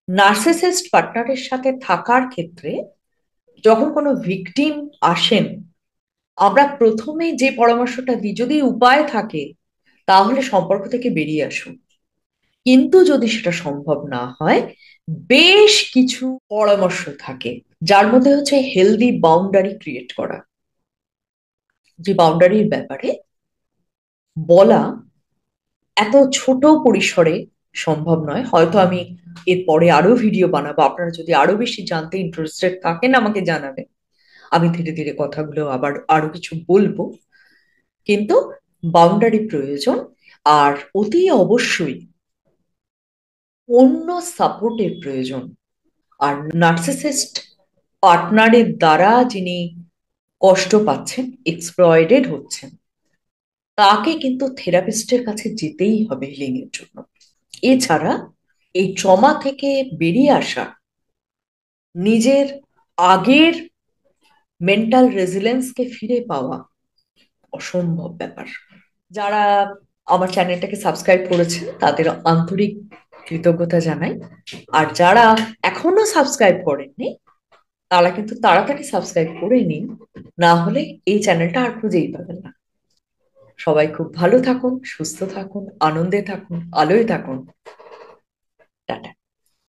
Narcissist পার্টনারের সাথে থাকার ক্ষেত্রে যখন কোনো ভিকটিম আসেন, আমরা প্রথমে যে পরামর্শটা দিই, যদি উপায় থাকে তাহলে সম্পর্ক থেকে বেরিয়ে আসুন। কিন্তু যদি সেটা সম্ভব না হয়, বেশ কিছু পরামর্শ থাকে, যার মধ্যে হচ্ছে হেলদি বাউন্ডারি ক্রিয়েট করা। যে বাউন্ডারির ব্যাপারে বলা এত ছোট পরিসরে সম্ভব নয়। হয়তো আমি এরপরে আরো ভিডিও বানাবো, আপনারা যদি আরো বেশি জানতে ইন্টারেস্টেড থাকেন আমাকে জানাবেন। আমি ধীরে ধীরে কথাগুলো আবার আরো কিছু বলবো। কিন্তু বাউন্ডারি প্রয়োজন। আর অতি অবশ্যই অন্য সাপোর্টের প্রয়োজন। আর নার্সিসিস্ট পার্টনারের দ্বারা যিনি কষ্ট পাচ্ছেন, এক্সপ্লয়েটেড হচ্ছেন, তাকে কিন্তু থেরাপিস্টের কাছে যেতেই হবে হিলিং এর জন্য। এছাড়া এই ট্রমা থেকে বেরিয়ে আসা, নিজের আগের মেন্টাল রেজিলেন্সকে ফিরে পাওয়া অসম্ভব ব্যাপার। যারা আমার চ্যানেলটাকে সাবস্ক্রাইব করেছেন তাদের আন্তরিক কৃতজ্ঞতা জানাই। আর যারা এখনো সাবস্ক্রাইব করেননি তারা কিন্তু তাড়াতাড়ি সাবস্ক্রাইব করে নিন, না হলে এই চ্যানেলটা আর খুঁজেই পাবেন না। সবাই খুব ভালো থাকুন, সুস্থ থাকুন, আনন্দে থাকুন, আলোয় থাকুন। টাটা।